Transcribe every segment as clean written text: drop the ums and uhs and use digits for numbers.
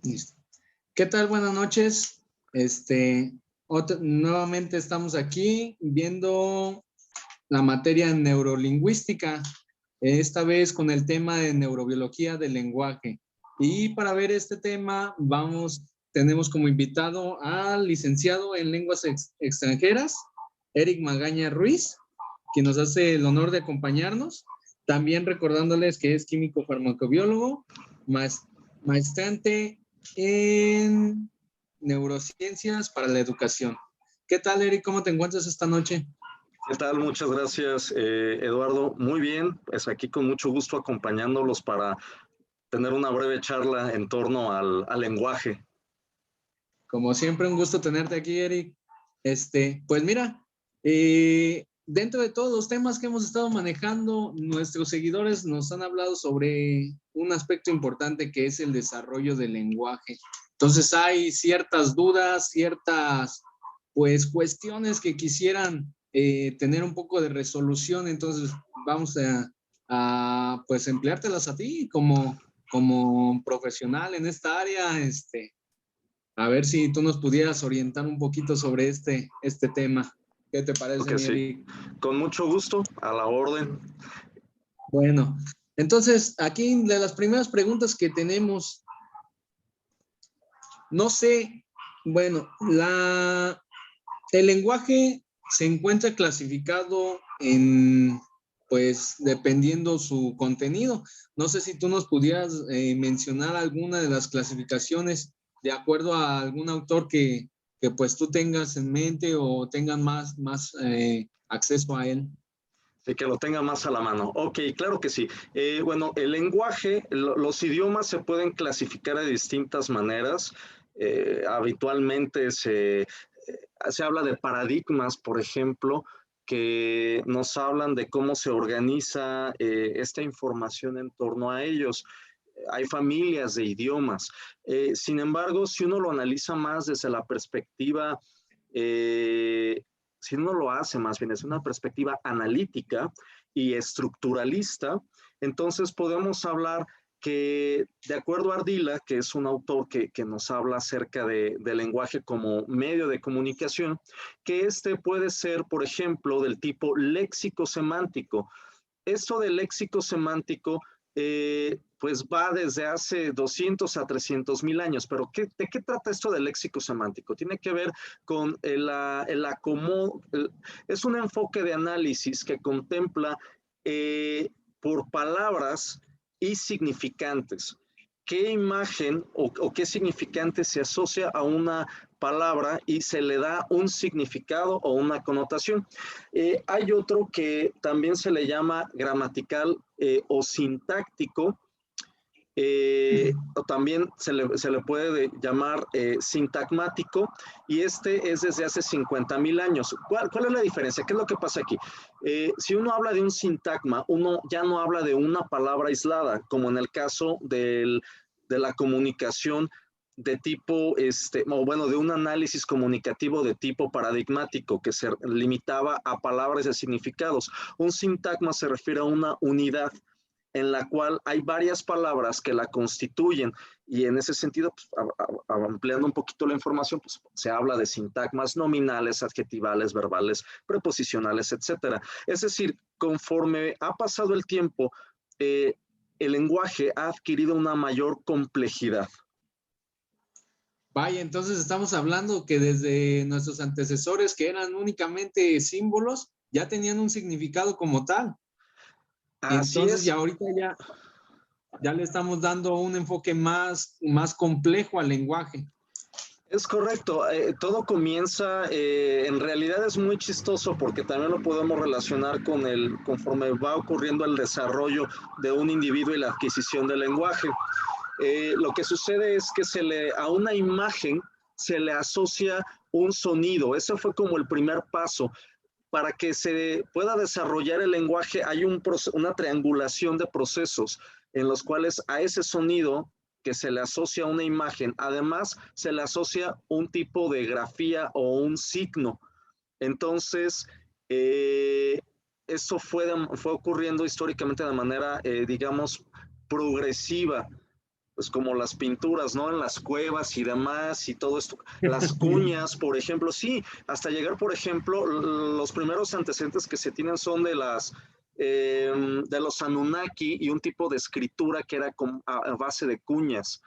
Listo. ¿Qué tal? Buenas noches. Nuevamente estamos aquí viendo la materia en neurolingüística, esta vez con el tema de neurobiología del lenguaje. Y para ver este tema, tenemos como invitado al licenciado en lenguas extranjeras, Eric Magaña Ruiz, quien nos hace el honor de acompañarnos. También recordándoles que es químico farmacobiólogo, maestrante en neurociencias para la educación. ¿Qué tal, Eric? ¿Cómo te encuentras esta noche? ¿Qué tal? Muchas gracias, Eduardo. Muy bien, pues aquí con mucho gusto acompañándolos para tener una breve charla en torno al lenguaje. Como siempre, un gusto tenerte aquí, Eric. Pues mira, dentro de todos los temas que hemos estado manejando, nuestros seguidores nos han hablado sobre un aspecto importante que es el desarrollo del lenguaje. Entonces hay ciertas dudas, ciertas pues cuestiones que quisieran tener un poco de resolución. Entonces vamos a pues empleártelas a ti como profesional en esta área. A ver si tú nos pudieras orientar un poquito sobre este tema. ¿Qué te parece, mi Eric? Con mucho gusto, a la orden. Bueno, entonces aquí de las primeras preguntas que tenemos, no sé, bueno, el lenguaje se encuentra clasificado pues, dependiendo su contenido. No sé si tú nos pudieras mencionar alguna de las clasificaciones de acuerdo a algún autor que pues tú tengas en mente o tengan más acceso a él. Sí, que lo tenga más a la mano. Ok, claro que sí. Bueno, el lenguaje, los idiomas se pueden clasificar de distintas maneras. Habitualmente se habla de paradigmas, por ejemplo, que nos hablan de cómo se organiza esta información en torno a ellos. Hay familias de idiomas. Sin embargo, si uno lo analiza más desde la perspectiva si uno lo hace más bien desde una perspectiva analítica y estructuralista, entonces podemos hablar que de acuerdo a Ardila, que es un autor que nos habla acerca del lenguaje como medio de comunicación, que este puede ser, por ejemplo, del tipo léxico semántico. Esto del léxico semántico pues va desde hace 200 a 300 mil años, pero ¿de qué trata esto del léxico semántico? Tiene que ver con es un enfoque de análisis que contempla por palabras y significantes. ¿Qué imagen o qué significante se asocia a una palabra y se le da un significado o una connotación? Hay otro que también se le llama gramatical o sintáctico, o también se le puede llamar sintagmático, y este es desde hace 50,000 años. ¿Cuál es la diferencia? ¿Qué es lo que pasa aquí? Si uno habla de un sintagma, uno ya no habla de una palabra aislada, como en el caso de la comunicación de tipo, o bueno, de un análisis comunicativo de tipo paradigmático que se limitaba a palabras y significados. Un sintagma se refiere a una unidad en la cual hay varias palabras que la constituyen, y en ese sentido, pues, ampliando un poquito la información, pues, se habla de sintagmas nominales, adjetivales, verbales, preposicionales, etcétera. Es decir, conforme ha pasado el tiempo, el lenguaje ha adquirido una mayor complejidad. Vaya, entonces estamos hablando que desde nuestros antecesores, que eran únicamente símbolos, ya tenían un significado como tal. Así Entonces, es. ya ahorita ya le estamos dando un enfoque más complejo al lenguaje. Es correcto, todo comienza, en realidad es muy chistoso porque también lo podemos relacionar conforme va ocurriendo el desarrollo de un individuo y la adquisición del lenguaje. Lo que sucede es que a una imagen se le asocia un sonido. Ese fue como el primer paso. Para que se pueda desarrollar el lenguaje hay una triangulación de procesos en los cuales a ese sonido que se le asocia a una imagen, además se le asocia un tipo de grafía o un signo. Entonces, eso fue ocurriendo históricamente de manera, digamos, progresiva. pues como las pinturas, ¿no? En las cuevas y demás y todo esto. Las cuñas, por ejemplo, sí, hasta llegar, por ejemplo, los primeros antecedentes que se tienen son de los Anunnaki y un tipo de escritura que era a base de cuñas,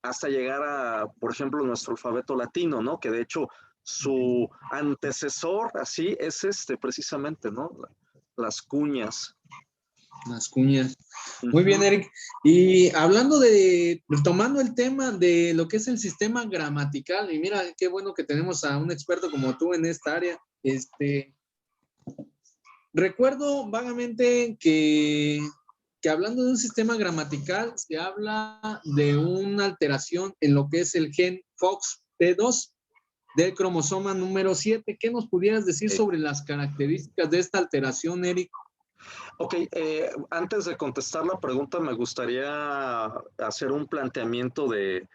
hasta llegar a, por ejemplo, nuestro alfabeto latino, ¿no? Que de hecho su antecesor, así, es precisamente, ¿no? Las cuñas. Las cuñas. Muy bien, Eric. Y hablando tomando el tema de lo que es el sistema gramatical, y mira, qué bueno que tenemos a un experto como tú en esta área. Recuerdo vagamente que hablando de un sistema gramatical, se habla de una alteración en lo que es el gen FOXP2 del cromosoma número 7. ¿Qué nos pudieras decir sobre las características de esta alteración, Eric? Ok, antes de contestar la pregunta, me gustaría hacer un planteamiento de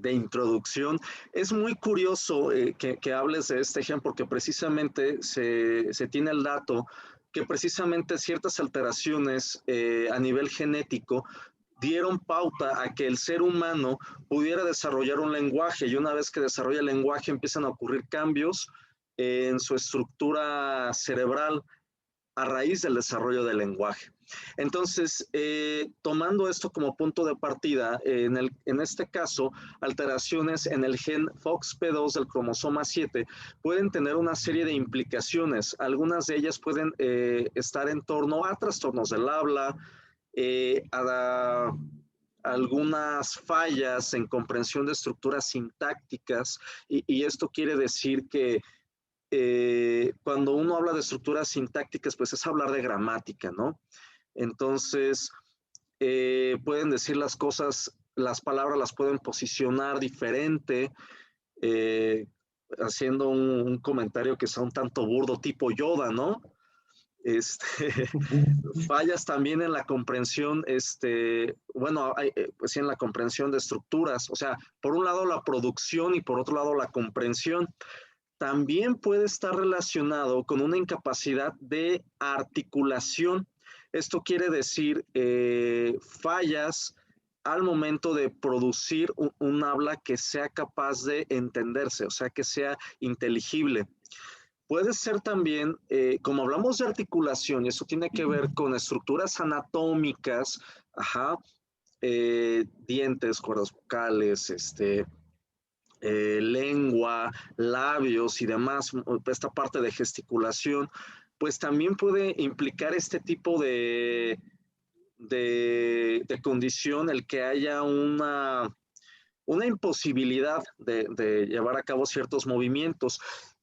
introducción. Es muy curioso que hables de este gen porque precisamente se tiene el dato que precisamente ciertas alteraciones a nivel genético dieron pauta a que el ser humano pudiera desarrollar un lenguaje, y una vez que desarrolla el lenguaje empiezan a ocurrir cambios en su estructura cerebral a raíz del desarrollo del lenguaje. Entonces, tomando esto como punto de partida, en este caso, alteraciones en el gen FOXP2 del cromosoma 7 pueden tener una serie de implicaciones. Algunas de ellas pueden estar en torno a trastornos del habla, a algunas fallas en comprensión de estructuras sintácticas, y esto quiere decir que cuando uno habla de estructuras sintácticas, pues es hablar de gramática, ¿no? Entonces, pueden decir las cosas, las palabras las pueden posicionar diferente, eh, haciendo un comentario que sea un tanto burdo, tipo Yoda, ¿no? Este, fallas también en la comprensión, bueno, pues sí, en la comprensión de estructuras, o sea, por un lado la producción y por otro lado la comprensión. También puede estar relacionado con una incapacidad de articulación. Esto quiere decir fallas al momento de producir un habla que sea capaz de entenderse, o sea, que sea inteligible. Puede ser también, como hablamos de articulación, y eso tiene que ver con estructuras anatómicas, ajá, dientes, cuerdas vocales, lengua, labios y demás, esta parte de gesticulación, pues también puede implicar este tipo de condición, el que haya una imposibilidad de llevar a cabo ciertos movimientos.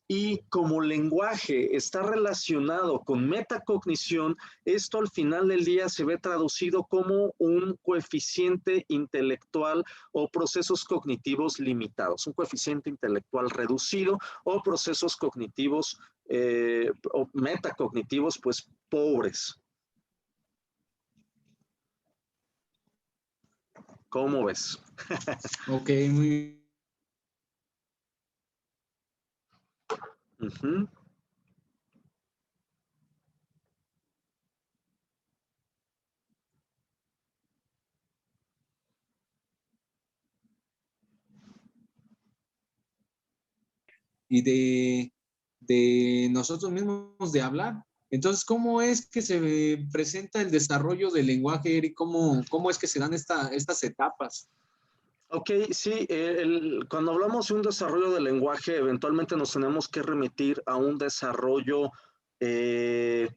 Y como lenguaje está relacionado con metacognición, esto al final del día se ve traducido como un coeficiente intelectual o procesos cognitivos limitados, un coeficiente intelectual reducido o procesos cognitivos o metacognitivos, pues pobres. ¿Cómo ves? Ok, muy bien. Uh-huh. Y de nosotros mismos de hablar. Entonces, ¿cómo es que se presenta el desarrollo del lenguaje, Eric? ¿Cómo es que se dan estas etapas? Ok, sí, cuando hablamos de un desarrollo del lenguaje, eventualmente nos tenemos que remitir a un desarrollo de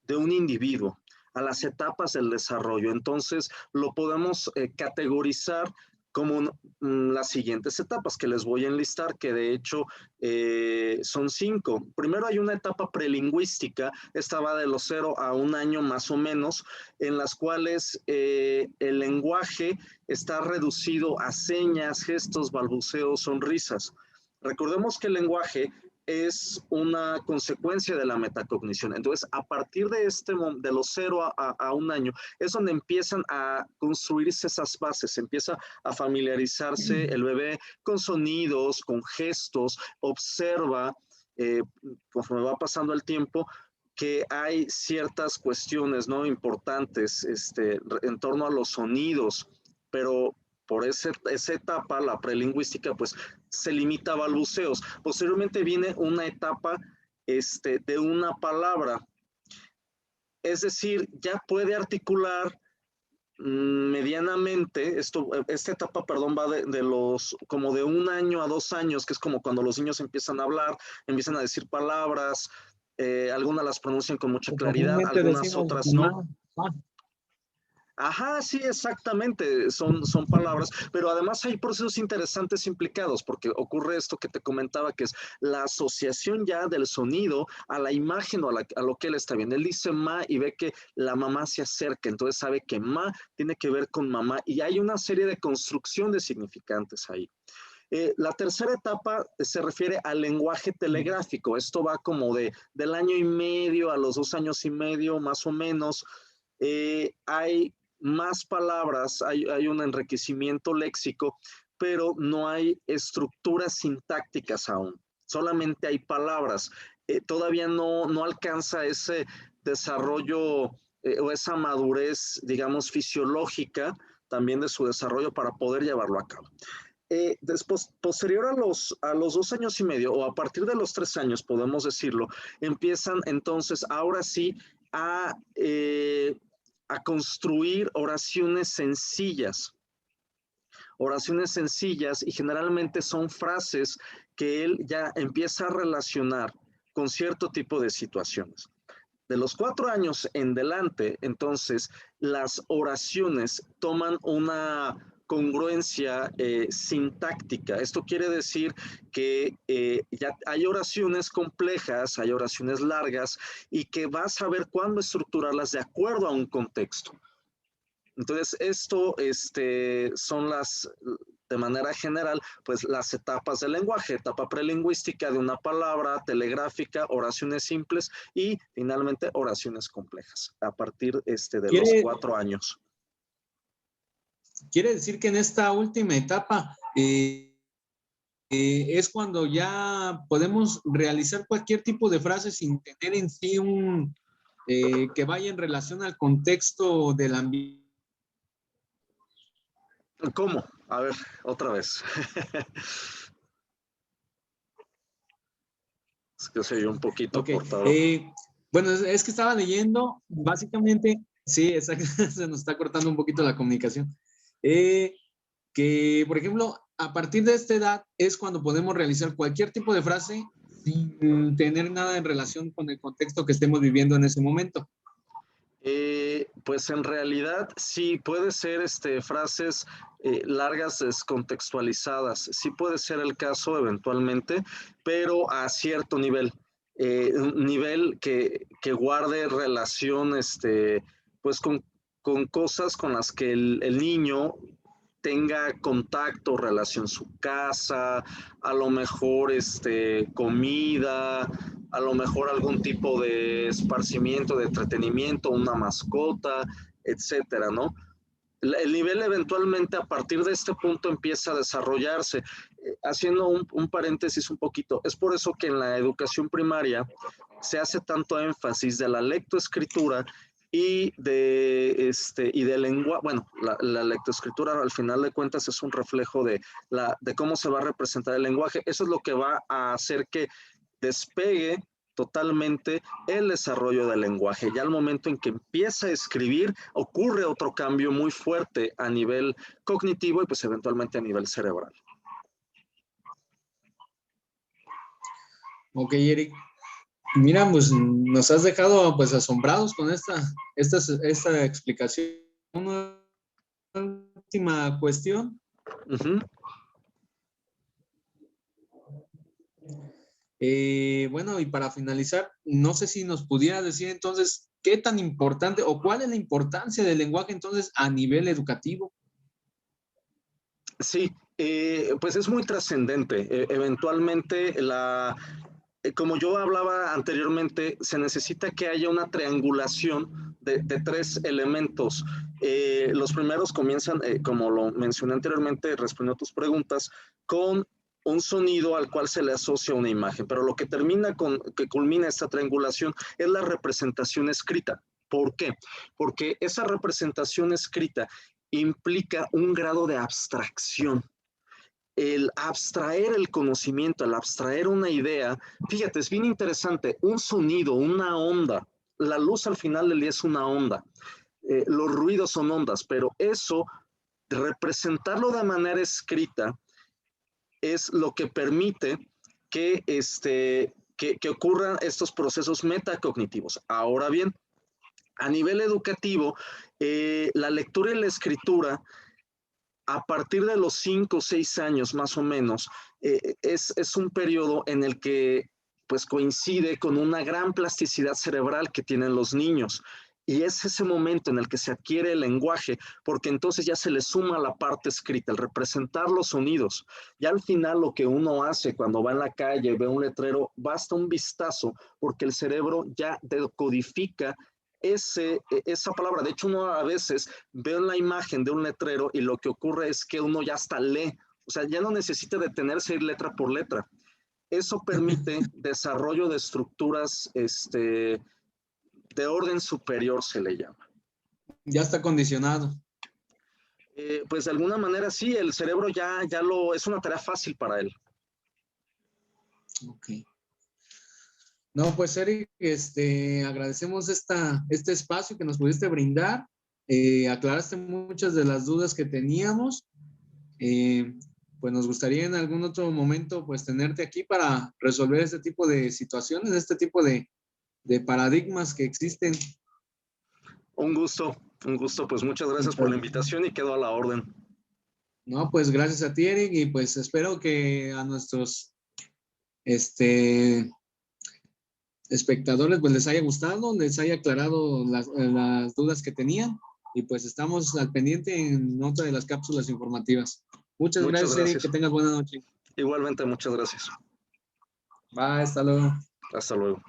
un individuo, a las etapas del desarrollo. Entonces, lo podemos categorizar como las siguientes etapas que les voy a enlistar, que de hecho son 5. Primero hay una etapa prelingüística, esta va de los 0 a 1 año más o menos, en las cuales el lenguaje está reducido a señas, gestos, balbuceos, sonrisas. Recordemos que el lenguaje es una consecuencia de la metacognición. Entonces, a partir de los 0 a 1 año, es donde empiezan a construirse esas bases, empieza a familiarizarse el bebé con sonidos, con gestos, observa, conforme va pasando el tiempo, que hay ciertas cuestiones no importantes en torno a los sonidos. pero por esa etapa, la prelingüística, pues se limita a balbuceos. Posteriormente viene una etapa de una palabra, es decir, ya puede articular medianamente, esta etapa, perdón, va de los, como de 1 año a 2 años, que es como cuando los niños empiezan a hablar, empiezan a decir palabras, algunas las pronuncian con mucha claridad, Comúnmente algunas decimos otras no. mamá, papá. Ajá, sí, exactamente, son palabras, pero además hay procesos interesantes implicados, porque ocurre esto que te comentaba, que es la asociación ya del sonido a la imagen o a lo que él está viendo. Él dice ma y ve que la mamá se acerca, entonces sabe que ma tiene que ver con mamá y hay una serie de construcción de significantes ahí. La tercera etapa se refiere al lenguaje telegráfico. Esto va como del año y medio a los 2 años y medio, más o menos. Hay más palabras, hay un enriquecimiento léxico, pero no hay estructuras sintácticas aún. Solamente hay palabras. Todavía no alcanza ese desarrollo o esa madurez, digamos, fisiológica también de su desarrollo para poder llevarlo a cabo. Después, posterior a los 2 años y medio o a partir de los 3 años, podemos decirlo, empiezan entonces ahora sí a construir oraciones sencillas y generalmente son frases que él ya empieza a relacionar con cierto tipo de situaciones. De los 4 años en delante, entonces, las oraciones toman una congruencia sintáctica. Esto quiere decir que ya hay oraciones complejas, hay oraciones largas y que vas a ver cuándo estructurarlas de acuerdo a un contexto. Entonces, esto son de manera general, pues las etapas del lenguaje, etapa prelingüística de una palabra, telegráfica, oraciones simples y finalmente oraciones complejas a partir de los 4 años. Quiere decir que en esta última etapa es cuando ya podemos realizar cualquier tipo de frase sin tener en sí que vaya en relación al contexto del ambiente. ¿Cómo? A ver, otra vez. Es que soy un poquito cortado. Bueno, es que estaba leyendo, básicamente, sí, exacto, se nos está cortando un poquito la comunicación. Que, por ejemplo, a partir de esta edad es cuando podemos realizar cualquier tipo de frase sin tener nada en relación con el contexto que estemos viviendo en ese momento. Pues en realidad sí puede ser frases largas descontextualizadas, sí puede ser el caso eventualmente, pero a cierto nivel, un nivel que guarde relación pues con cosas con las que el niño tenga contacto, relación su casa, a lo mejor comida, a lo mejor algún tipo de esparcimiento, de entretenimiento, una mascota, etcétera, ¿no? El nivel eventualmente a partir de este punto empieza a desarrollarse. Haciendo un paréntesis un poquito, es por eso que en la educación primaria se hace tanto énfasis de la lectoescritura y de lengua. Bueno, la lectoescritura al final de cuentas es un reflejo de cómo se va a representar el lenguaje. Eso es lo que va a hacer que despegue totalmente el desarrollo del lenguaje. Ya al momento en que empieza a escribir, ocurre otro cambio muy fuerte a nivel cognitivo y pues eventualmente a nivel cerebral. Ok, Eric. Mira, pues nos has dejado pues asombrados con esta explicación. Una última cuestión. Bueno, y para finalizar, no sé si nos pudiera decir entonces qué tan importante o cuál es la importancia del lenguaje entonces a nivel educativo. Sí, pues es muy trascendente. Eventualmente, como yo hablaba anteriormente, se necesita que haya una triangulación de 3 elementos. Los primeros comienzan, como lo mencioné anteriormente, respondiendo a tus preguntas, con un sonido al cual se le asocia una imagen, pero lo que que culmina esta triangulación es la representación escrita. ¿Por qué? Porque esa representación escrita implica un grado de abstracción. El abstraer el conocimiento, el abstraer una idea, fíjate, es bien interesante, un sonido, una onda, la luz al final del día es una onda, los ruidos son ondas, pero eso, representarlo de manera escrita, es lo que permite que, que ocurran estos procesos metacognitivos. Ahora bien, a nivel educativo, la lectura y la escritura, a partir de los 5 o 6 años más o menos, es un periodo en el que pues coincide con una gran plasticidad cerebral que tienen los niños. Y es ese momento en el que se adquiere el lenguaje, porque entonces ya se le suma la parte escrita, el representar los sonidos. Ya al final lo que uno hace cuando va en la calle, ve un letrero, basta un vistazo, porque el cerebro ya decodifica esa palabra. De hecho, uno a veces ve la imagen de un letrero y lo que ocurre es que uno ya hasta lee. O sea, ya no necesita detenerse a ir letra por letra. Eso permite desarrollo de estructuras, de orden superior se le llama. Ya está condicionado. Pues de alguna manera sí, el cerebro es una tarea fácil para él. Ok. No, pues Eric, agradecemos este espacio que nos pudiste brindar. Aclaraste muchas de las dudas que teníamos. Pues nos gustaría en algún otro momento pues tenerte aquí para resolver este tipo de situaciones, este tipo de paradigmas que existen. Un gusto, pues muchas gracias por la invitación y quedo a la orden. No, pues gracias a ti, Eric, y pues espero que a nuestros espectadores pues les haya gustado, les haya aclarado las dudas que tenían, y pues estamos al pendiente en otra de las cápsulas informativas. Muchas gracias, Eric, que tengas buena noche. Igualmente, muchas gracias. Bye, hasta luego. Hasta luego.